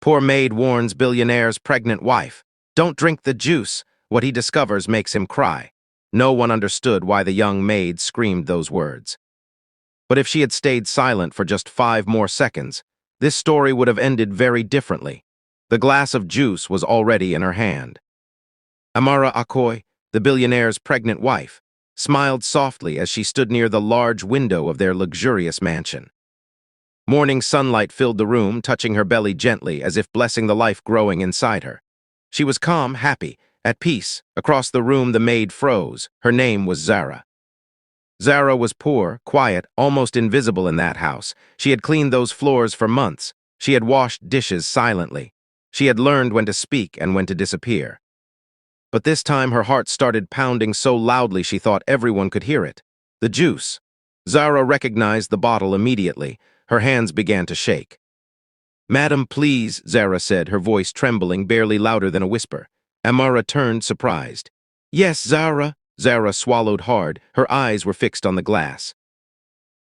Poor Maid warns Billionaire's pregnant wife. Don't drink the juice. What he discovers makes him cry. No one understood why the young maid screamed those words. But if she had stayed silent for just 5 more seconds, this story would have ended very differently. The glass of juice was already in her hand. Amara Akoy, the billionaire's pregnant wife, smiled softly as she stood near the large window of their luxurious mansion. Morning sunlight filled the room, touching her belly gently as if blessing the life growing inside her. She was calm, happy, at peace. Across the room the maid froze. Her name was Zara. Zara was poor, quiet, almost invisible in that house. She had cleaned those floors for months. She had washed dishes silently. She had learned when to speak and when to disappear. But this time her heart started pounding so loudly she thought everyone could hear it. The juice. Zara recognized the bottle immediately. Her hands began to shake. "Madam, please," Zara said, her voice trembling, barely louder than a whisper. Amara turned, surprised. "Yes, Zara." Zara swallowed hard. Her eyes were fixed on the glass.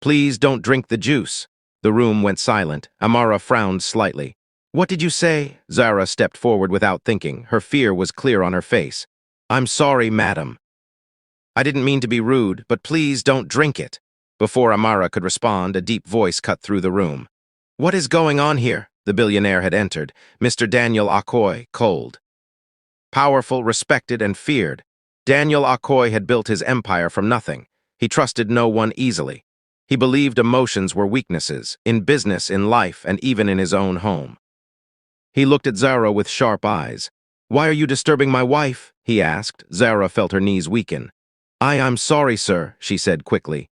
"Please don't drink the juice." The room went silent. Amara frowned slightly. "What did you say?" Zara stepped forward without thinking. Her fear was clear on her face. "I'm sorry, madam. I didn't mean to be rude, but please don't drink it." Before Amara could respond, a deep voice cut through the room. "What is going on here?" The billionaire had entered, Mr. Daniel Akoy, cold. Powerful, respected, and feared, Daniel Akoy had built his empire from nothing. He trusted no one easily. He believed emotions were weaknesses, in business, in life, and even in his own home. He looked at Zara with sharp eyes. "Why are you disturbing my wife?" he asked. Zara felt her knees weaken. I'm sorry, sir," she said quickly.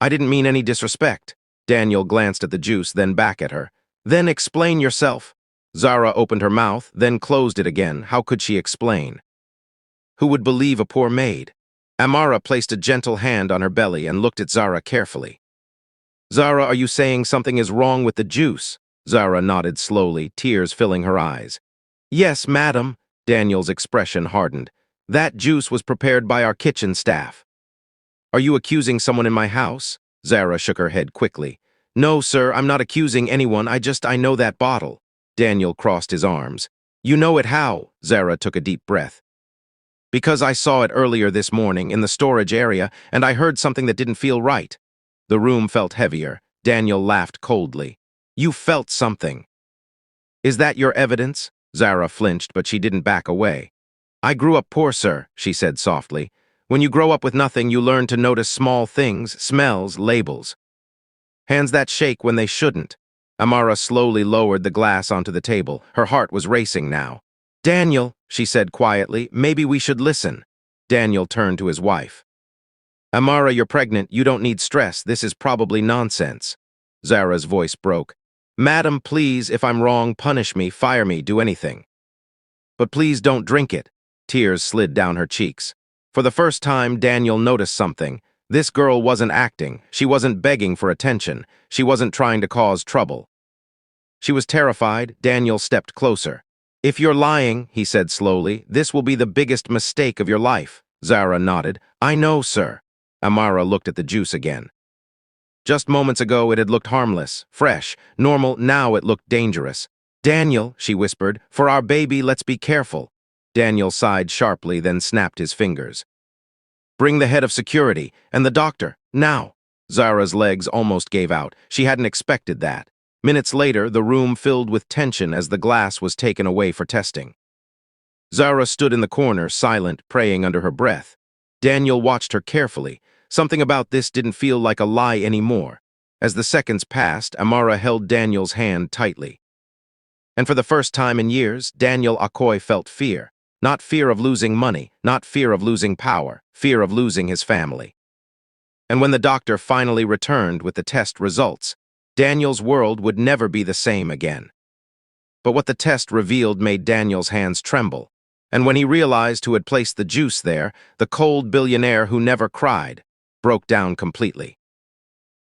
"I didn't mean any disrespect." Daniel glanced at the juice, then back at her. "Then explain yourself." Zara opened her mouth, then closed it again. How could she explain? Who would believe a poor maid? Amara placed a gentle hand on her belly and looked at Zara carefully. "Zara, are you saying something is wrong with the juice?" Zara nodded slowly, tears filling her eyes. "Yes, madam." Daniel's expression hardened. "That juice was prepared by our kitchen staff." "Are you accusing someone in my house?" Zara shook her head quickly. "No, sir, I'm not accusing anyone. I know that bottle." Daniel crossed his arms. "You know it how?" Zara took a deep breath. "Because I saw it earlier this morning in the storage area, and I heard something that didn't feel right." The room felt heavier. Daniel laughed coldly. "You felt something." "Is that your evidence?" Zara flinched, but she didn't back away. "I grew up poor, sir," she said softly. "When you grow up with nothing, you learn to notice small things, smells, labels. Hands that shake when they shouldn't." Amara slowly lowered the glass onto the table. Her heart was racing now. "Daniel," she said quietly, "maybe we should listen." Daniel turned to his wife. "Amara, you're pregnant. You don't need stress. This is probably nonsense." Zara's voice broke. "Madam, please, if I'm wrong, punish me, fire me, do anything. But please don't drink it." Tears slid down her cheeks. For the first time, Daniel noticed something. This girl wasn't acting. She wasn't begging for attention. She wasn't trying to cause trouble. She was terrified. Daniel stepped closer. "If you're lying," he said slowly, "this will be the biggest mistake of your life." Zara nodded. "I know, sir." Amara looked at the juice again. Just moments ago, it had looked harmless, fresh, normal. Now it looked dangerous. "Daniel," she whispered, "for our baby, let's be careful." Daniel sighed sharply, then snapped his fingers. "Bring the head of security, and the doctor, now." Zara's legs almost gave out. She hadn't expected that. Minutes later, the room filled with tension as the glass was taken away for testing. Zara stood in the corner, silent, praying under her breath. Daniel watched her carefully. Something about this didn't feel like a lie anymore. As the seconds passed, Amara held Daniel's hand tightly. And for the first time in years, Daniel Akoy felt fear. Not fear of losing money, not fear of losing power, fear of losing his family. And when the doctor finally returned with the test results, Daniel's world would never be the same again. But what the test revealed made Daniel's hands tremble. And when he realized who had placed the juice there, the cold billionaire who never cried, broke down completely.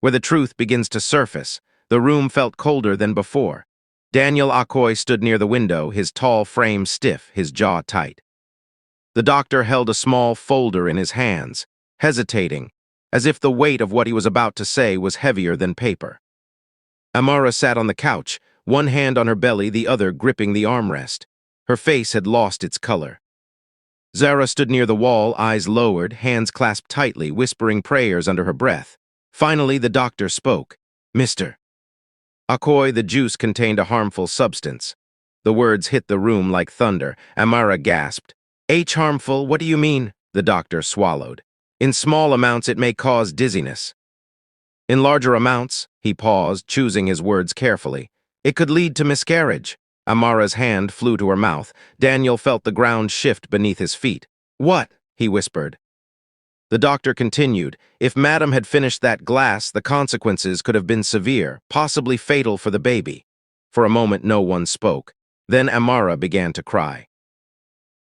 Where the truth begins to surface, the room felt colder than before. Daniel Akoy stood near the window, his tall frame stiff, his jaw tight. The doctor held a small folder in his hands, hesitating, as if the weight of what he was about to say was heavier than paper. Amara sat on the couch, one hand on her belly, the other gripping the armrest. Her face had lost its color. Zara stood near the wall, eyes lowered, hands clasped tightly, whispering prayers under her breath. Finally, the doctor spoke. "Mr. Akoy, the juice contained a harmful substance." The words hit the room like thunder. Amara gasped. "H harmful? What do you mean?" The doctor swallowed. "In small amounts, it may cause dizziness. In larger amounts," he paused, choosing his words carefully, "it could lead to miscarriage." Amara's hand flew to her mouth. Daniel felt the ground shift beneath his feet. "What?" he whispered. The doctor continued. "If Madam had finished that glass, the consequences could have been severe, possibly fatal for the baby." For a moment, no one spoke. Then Amara began to cry.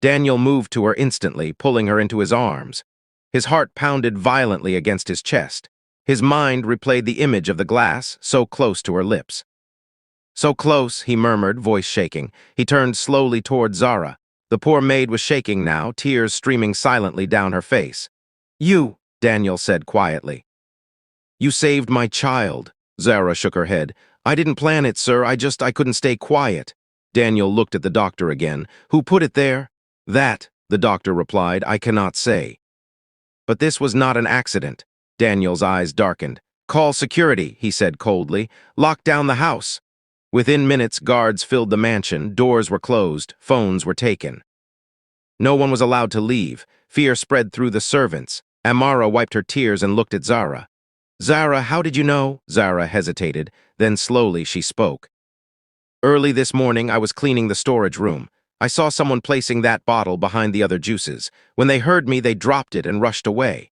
Daniel moved to her instantly, pulling her into his arms. His heart pounded violently against his chest. His mind replayed the image of the glass, so close to her lips. "So close," he murmured, voice shaking. He turned slowly toward Zara. The poor maid was shaking now, tears streaming silently down her face. "You," Daniel said quietly. "You saved my child." Zara shook her head. "I didn't plan it, sir. I couldn't stay quiet." Daniel looked at the doctor again. "Who put it there?" "That," the doctor replied, "I cannot say." "But this was not an accident." Daniel's eyes darkened. "Call security," he said coldly. "Lock down the house." Within minutes, guards filled the mansion, doors were closed, phones were taken. No one was allowed to leave. Fear spread through the servants. Amara wiped her tears and looked at Zara. "Zara, how did you know?" Zara hesitated. Then slowly she spoke. "Early this morning, I was cleaning the storage room. I saw someone placing that bottle behind the other juices. When they heard me, they dropped it and rushed away."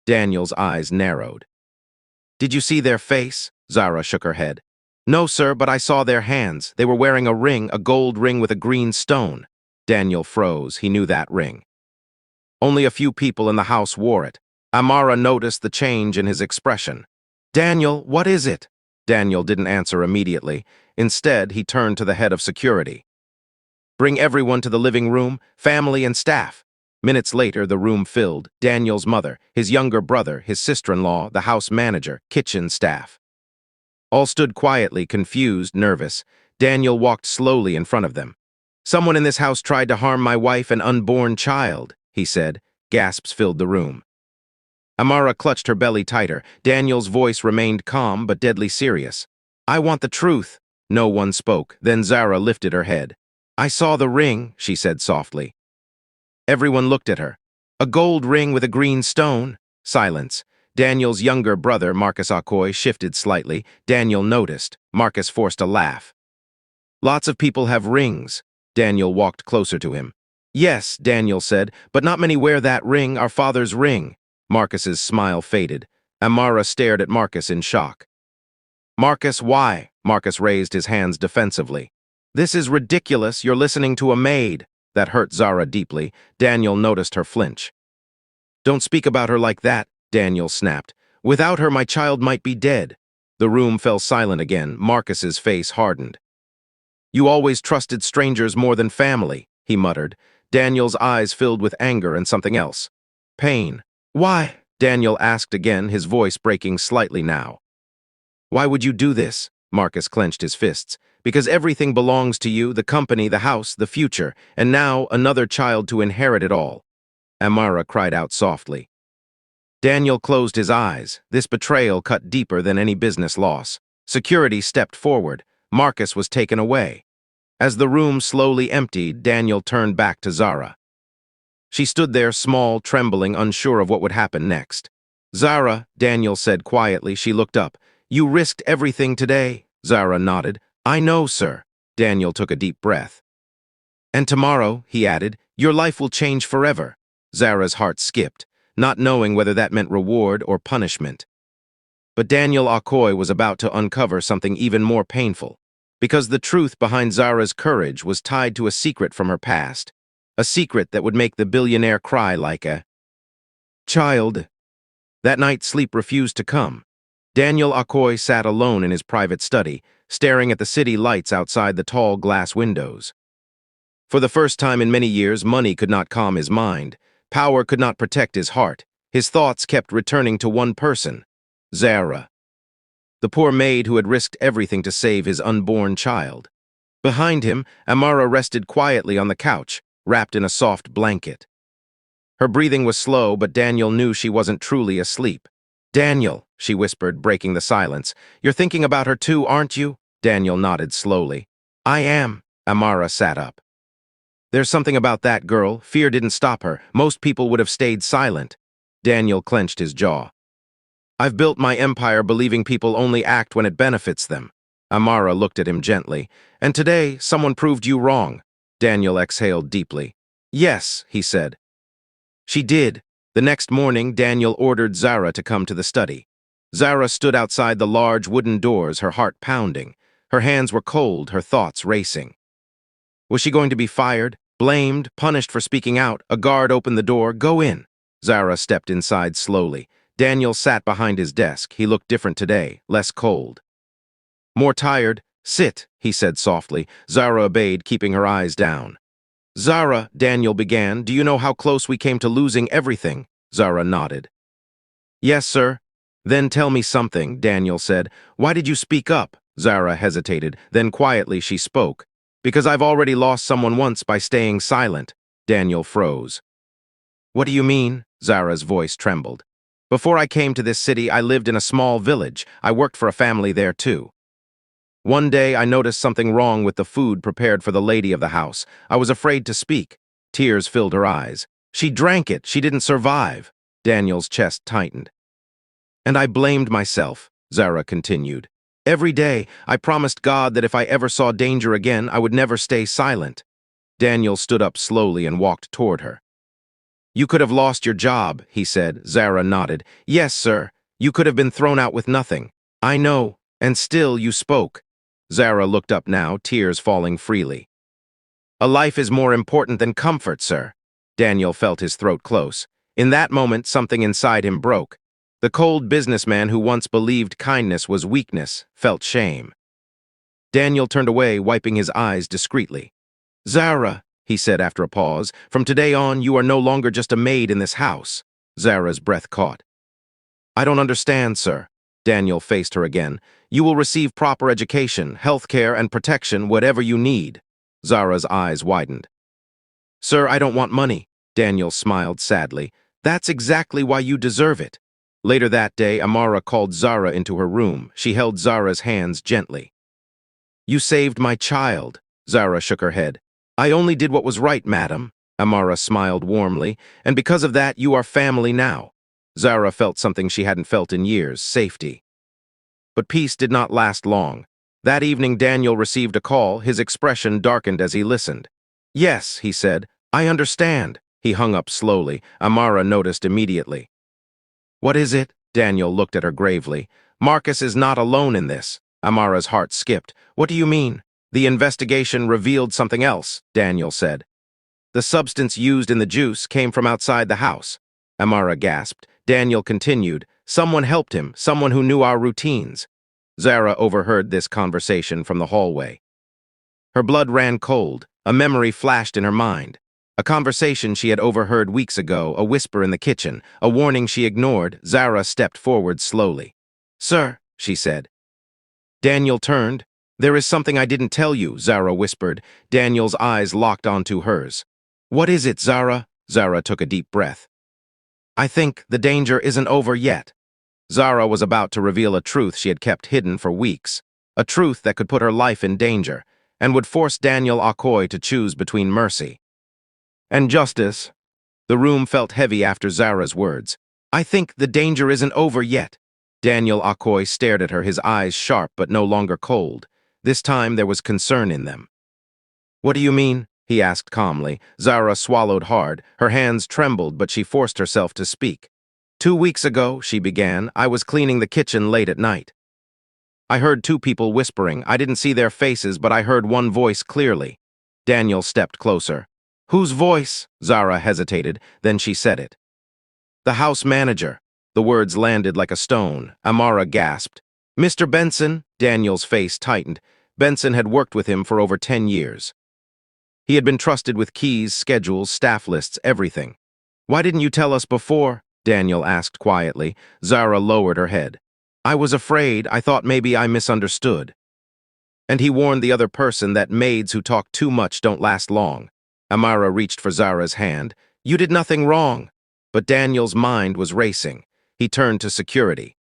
Daniel's eyes narrowed. "Did you see their face?" Zara shook her head. "No, sir, but I saw their hands. They were wearing a ring, a gold ring with a green stone." Daniel froze. He knew that ring. Only a few people in the house wore it. Amara noticed the change in his expression. "Daniel, what is it?" Daniel didn't answer immediately. Instead, he turned to the head of security. "Bring everyone to the living room, family and staff." Minutes later, the room filled. Daniel's mother, his younger brother, his sister-in-law, the house manager, kitchen staff. All stood quietly, confused, nervous. Daniel walked slowly in front of them. "Someone in this house tried to harm my wife and unborn child," he said. Gasps filled the room. Amara clutched her belly tighter. Daniel's voice remained calm but deadly serious. "I want the truth." No one spoke. Then Zara lifted her head. "I saw the ring," she said softly. Everyone looked at her. "A gold ring with a green stone." Silence. Daniel's younger brother, Marcus Akoy, shifted slightly. Daniel noticed. Marcus forced a laugh. "Lots of people have rings." Daniel walked closer to him. "Yes," Daniel said, "but not many wear that ring, our father's ring." Marcus's smile faded. Amara stared at Marcus in shock. "Marcus, why?" Marcus raised his hands defensively. "This is ridiculous. You're listening to a maid." That hurt Zara deeply. Daniel noticed her flinch. "Don't speak about her like that," Daniel snapped. "Without her, my child might be dead." The room fell silent again. Marcus's face hardened. "You always trusted strangers more than family," he muttered. Daniel's eyes filled with anger and something else. Pain. "Why?" Daniel asked again, his voice breaking slightly now. "Why would you do this?" Marcus clenched his fists. "Because everything belongs to you, the company, the house, the future, and now another child to inherit it all." Amara cried out softly. Daniel closed his eyes. This betrayal cut deeper than any business loss. Security stepped forward. Marcus was taken away. As the room slowly emptied, Daniel turned back to Zara. She stood there, small, trembling, unsure of what would happen next. "Zara," Daniel said quietly. She looked up. "You risked everything today." Zara nodded. "I know, sir." Daniel took a deep breath. "And tomorrow," he added, "your life will change forever." Zara's heart skipped, not knowing whether that meant reward or punishment. But Daniel Akoy was about to uncover something even more painful, because the truth behind Zara's courage was tied to a secret from her past, a secret that would make the billionaire cry like a child. That night, sleep refused to come. Daniel Akoy sat alone in his private study, staring at the city lights outside the tall glass windows. For the first time in many years, money could not calm his mind. Power could not protect his heart. His thoughts kept returning to one person, Zara. the poor maid who had risked everything to save his unborn child. Behind him, Amara rested quietly on the couch, wrapped in a soft blanket. Her breathing was slow, but Daniel knew she wasn't truly asleep. "Daniel," she whispered, breaking the silence. "You're thinking about her too, aren't you?" Daniel nodded slowly. "I am." Amara sat up. "There's something about that girl. Fear didn't stop her. Most people would have stayed silent." Daniel clenched his jaw. "I've built my empire believing people only act when it benefits them." Amara looked at him gently. "And today, someone proved you wrong." Daniel exhaled deeply. "Yes," he said. "She did." The next morning, Daniel ordered Zara to come to the study. Zara stood outside the large wooden doors, her heart pounding. Her hands were cold, her thoughts racing. Was she going to be fired, blamed, punished for speaking out? A guard opened the door. "Go in." Zara stepped inside slowly. Daniel sat behind his desk. He looked different today, less cold. "More tired? Sit," he said softly. Zara obeyed, keeping her eyes down. "Zara," Daniel began, "do you know how close we came to losing everything?" Zara nodded. "Yes, sir." "Then tell me something," Daniel said. "Why did you speak up?" Zara hesitated. Then quietly she spoke. "Because I've already lost someone once by staying silent." Daniel froze. "What do you mean?" Zara's voice trembled. "Before I came to this city, I lived in a small village. I worked for a family there, too. One day, I noticed something wrong with the food prepared for the lady of the house. I was afraid to speak." Tears filled her eyes. "She drank it. She didn't survive." Daniel's chest tightened. "And I blamed myself," Zara continued. "Every day, I promised God that if I ever saw danger again, I would never stay silent." Daniel stood up slowly and walked toward her. "You could have lost your job," he said. Zara nodded. "Yes, sir. You could have been thrown out with nothing." "I know. And still you spoke." Zara looked up now, tears falling freely. "A life is more important than comfort, sir." Daniel felt his throat close. In that moment, something inside him broke. The cold businessman who once believed kindness was weakness felt shame. Daniel turned away, wiping his eyes discreetly. "Zara," he said after a pause, "from today on, you are no longer just a maid in this house." Zara's breath caught. "I don't understand, sir." Daniel faced her again. "You will receive proper education, health care, and protection, whatever you need." Zara's eyes widened. "Sir, I don't want money." Daniel smiled sadly. "That's exactly why you deserve it." Later that day, Amara called Zara into her room. She held Zara's hands gently. "You saved my child." Zara shook her head. "I only did what was right, madam." Amara smiled warmly. "And because of that, you are family now." Zara felt something she hadn't felt in years, safety. But peace did not last long. That evening, Daniel received a call. His expression darkened as he listened. "Yes," he said, "I understand." He hung up slowly. Amara noticed immediately. "What is it?" Daniel looked at her gravely. "Marcus is not alone in this." Amara's heart skipped. "What do you mean?" "The investigation revealed something else," Daniel said. "The substance used in the juice came from outside the house." Amara gasped. Daniel continued. "Someone helped him, someone who knew our routines." Zara overheard this conversation from the hallway. Her blood ran cold. A memory flashed in her mind. A conversation she had overheard weeks ago, a whisper in the kitchen, a warning she ignored. Zara stepped forward slowly. "Sir," she said. Daniel turned. "There is something I didn't tell you," Zara whispered. Daniel's eyes locked onto hers. "What is it, Zara?" Zara took a deep breath. "I think the danger isn't over yet." Zara was about to reveal a truth she had kept hidden for weeks, a truth that could put her life in danger, and would force Daniel Akoy to choose between mercy and justice. The room felt heavy after Zara's words. "I think the danger isn't over yet." Daniel Akoy stared at her, his eyes sharp but no longer cold. This time there was concern in them. "What do you mean?" he asked calmly. Zara swallowed hard. Her hands trembled, but she forced herself to speak. "2 weeks ago," she began, "I was cleaning the kitchen late at night. I heard two people whispering. I didn't see their faces, but I heard one voice clearly." Daniel stepped closer. "Whose voice?" Zara hesitated, then she said it. "The house manager." The words landed like a stone. Amara gasped. "Mr. Benson?" Daniel's face tightened. Benson had worked with him for over 10 years. He had been trusted with keys, schedules, staff lists, everything. "Why didn't you tell us before?" Daniel asked quietly. Zara lowered her head. I was afraid. I thought maybe I misunderstood. And he warned the other person that maids who talk too much don't last long. Amara reached for Zara's hand. You did nothing wrong. But Daniel's mind was racing. He turned to security.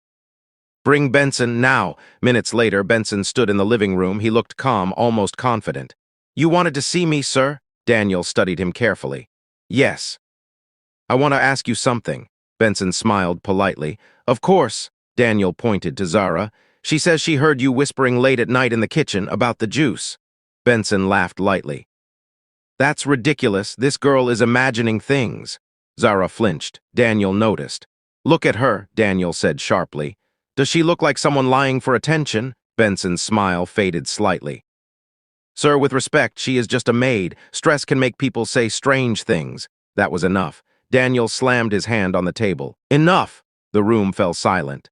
Bring Benson now. Minutes later, Benson stood in the living room. He looked calm, almost confident. You wanted to see me, sir? Daniel studied him carefully. Yes. I want to ask you something. Benson smiled politely. Of course. Daniel pointed to Zara. She says she heard you whispering late at night in the kitchen about the juice. Benson laughed lightly. That's ridiculous. This girl is imagining things. Zara flinched. Daniel noticed. Look at her, Daniel said sharply. Does she look like someone lying for attention? Benson's smile faded slightly. Sir, with respect, she is just a maid. Stress can make people say strange things. That was enough. Daniel slammed his hand on the table. Enough! The room fell silent.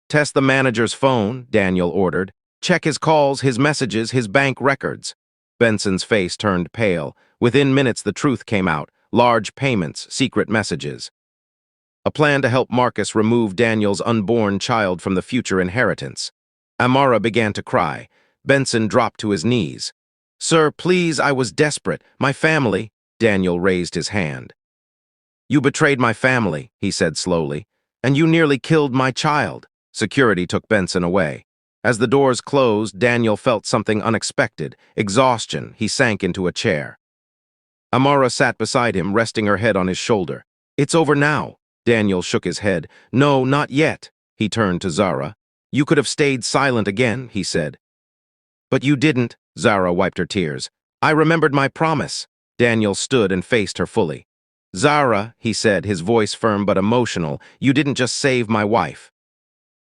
Test the manager's phone, Daniel ordered. Check his calls, his messages, his bank records. Benson's face turned pale. Within minutes, the truth came out. Large payments, secret messages. A plan to help Marcus remove Daniel's unborn child from the future inheritance. Amara began to cry. Benson dropped to his knees. Sir, please, I was desperate. My family. Daniel raised his hand. You betrayed my family, he said slowly, and you nearly killed my child. Security took Benson away. As the doors closed, Daniel felt something unexpected. Exhaustion. He sank into a chair. Amara sat beside him, resting her head on his shoulder. It's over now. Daniel shook his head. No, not yet. He turned to Zara. You could have stayed silent again, he said. But you didn't. Zara wiped her tears. I remembered my promise. Daniel stood and faced her fully. Zara, he said, his voice firm but emotional, you didn't just save my wife.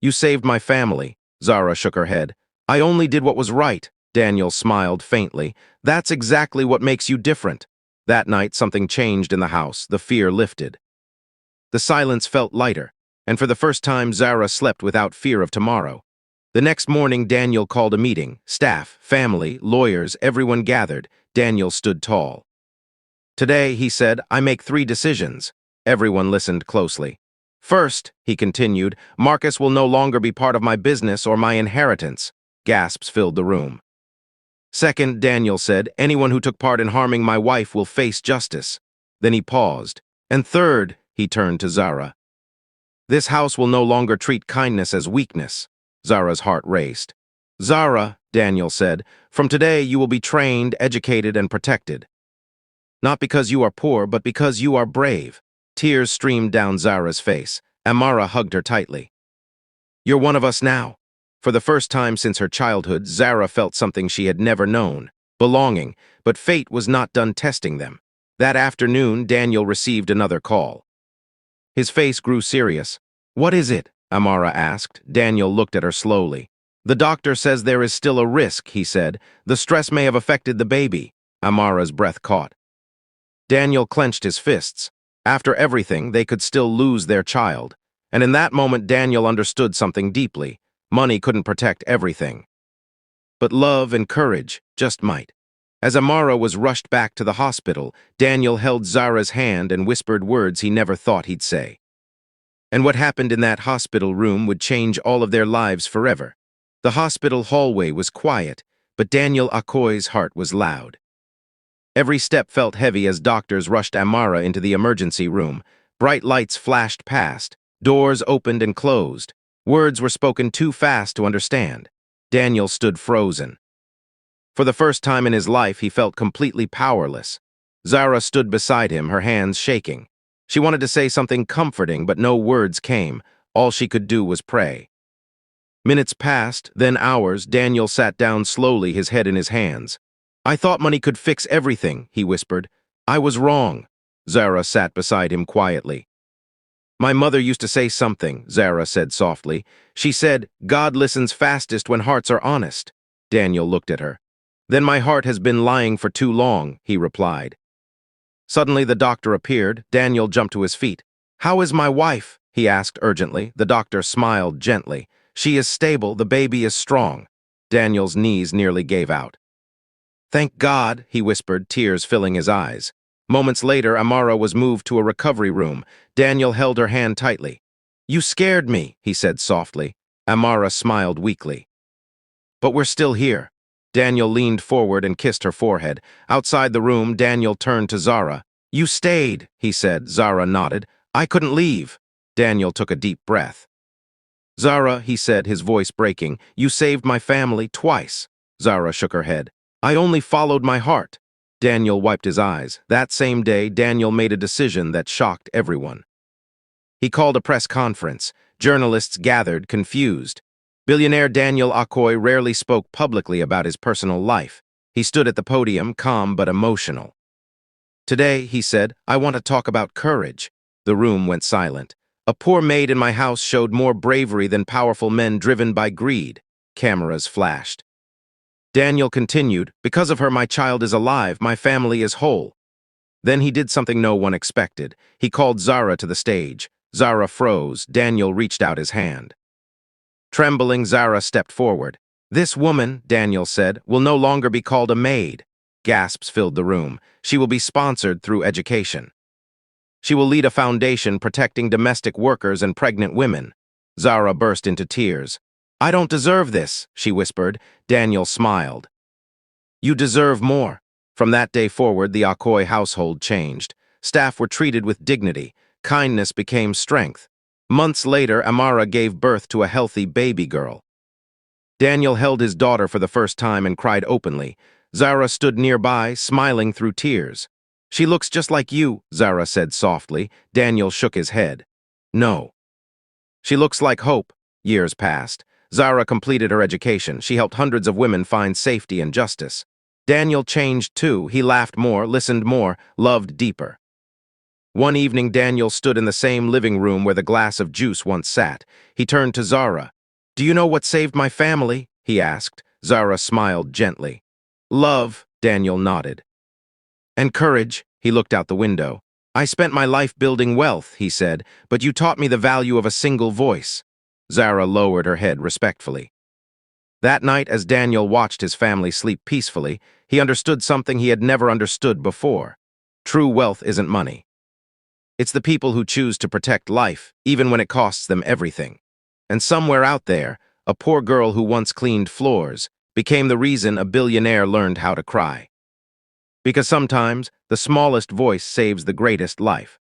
You saved my family. Zara shook her head. I only did what was right. Daniel smiled faintly. That's exactly what makes you different. That night, something changed in the house. The fear lifted. The silence felt lighter, and for the first time, Zara slept without fear of tomorrow. The next morning, Daniel called a meeting. Staff, family, lawyers, everyone gathered. Daniel stood tall. Today, he said, I make 3 decisions. Everyone listened closely. First, he continued, Marcus will no longer be part of my business or my inheritance. Gasps filled the room. Second, Daniel said, anyone who took part in harming my wife will face justice. Then he paused. And third, he turned to Zara. This house will no longer treat kindness as weakness. Zara's heart raced. Zara, Daniel said, from today you will be trained, educated, and protected. Not because you are poor, but because you are brave. Tears streamed down Zara's face. Amara hugged her tightly. You're one of us now. For the first time since her childhood, Zara felt something she had never known. Belonging, but fate was not done testing them. That afternoon, Daniel received another call. His face grew serious. What is it? Amara asked. Daniel looked at her slowly. The doctor says there is still a risk, he said. The stress may have affected the baby. Amara's breath caught. Daniel clenched his fists. After everything, they could still lose their child. And in that moment, Daniel understood something deeply. Money couldn't protect everything. But love and courage just might. As Amara was rushed back to the hospital, Daniel held Zara's hand and whispered words he never thought he'd say. And what happened in that hospital room would change all of their lives forever. The hospital hallway was quiet, but Daniel Akoy's heart was loud. Every step felt heavy as doctors rushed Amara into the emergency room. Bright lights flashed past. Doors opened and closed. Words were spoken too fast to understand. Daniel stood frozen. For the first time in his life, he felt completely powerless. Zara stood beside him, her hands shaking. She wanted to say something comforting, but no words came. All she could do was pray. Minutes passed, then hours. Daniel sat down slowly, his head in his hands. I thought money could fix everything, he whispered. I was wrong. Zara sat beside him quietly. My mother used to say something, Zara said softly. She said, God listens fastest when hearts are honest. Daniel looked at her. Then my heart has been lying for too long, he replied. Suddenly the doctor appeared. Daniel jumped to his feet. How is my wife? He asked urgently. The doctor smiled gently. She is stable, the baby is strong. Daniel's knees nearly gave out. Thank God, he whispered, tears filling his eyes. Moments later, Amara was moved to a recovery room. Daniel held her hand tightly. You scared me, he said softly. Amara smiled weakly. But we're still here. Daniel leaned forward and kissed her forehead. Outside the room, Daniel turned to Zara. You stayed, he said. Zara nodded. I couldn't leave. Daniel took a deep breath. Zara, he said, his voice breaking, you saved my family twice. Zara shook her head. I only followed my heart. Daniel wiped his eyes. That same day, Daniel made a decision that shocked everyone. He called a press conference. Journalists gathered, confused. Billionaire Daniel Akoy rarely spoke publicly about his personal life. He stood at the podium, calm but emotional. Today, he said, I want to talk about courage. The room went silent. A poor maid in my house showed more bravery than powerful men driven by greed. Cameras flashed. Daniel continued, because of her my child is alive, my family is whole. Then he did something no one expected. He called Zara to the stage. Zara froze. Daniel reached out his hand. Trembling, Zara stepped forward. This woman, Daniel said, will no longer be called a maid. Gasps filled the room. She will be sponsored through education. She will lead a foundation protecting domestic workers and pregnant women. Zara burst into tears. I don't deserve this, she whispered. Daniel smiled. You deserve more. From that day forward, the Akoy household changed. Staff were treated with dignity. Kindness became strength. Months later, Amara gave birth to a healthy baby girl. Daniel held his daughter for the first time and cried openly. Zara stood nearby, smiling through tears. She looks just like you, Zara said softly. Daniel shook his head. No. She looks like hope. Years passed. Zara completed her education. She helped hundreds of women find safety and justice. Daniel changed too. He laughed more, listened more, loved deeper. One evening, Daniel stood in the same living room where the glass of juice once sat. He turned to Zara. Do you know what saved my family? He asked. Zara smiled gently. Love, Daniel nodded. And courage, he looked out the window. I spent my life building wealth, he said, but you taught me the value of a single voice. Zara lowered her head respectfully. That night, as Daniel watched his family sleep peacefully, he understood something he had never understood before. True wealth isn't money. It's the people who choose to protect life, even when it costs them everything. And somewhere out there, a poor girl who once cleaned floors became the reason a billionaire learned how to cry. Because sometimes, the smallest voice saves the greatest life.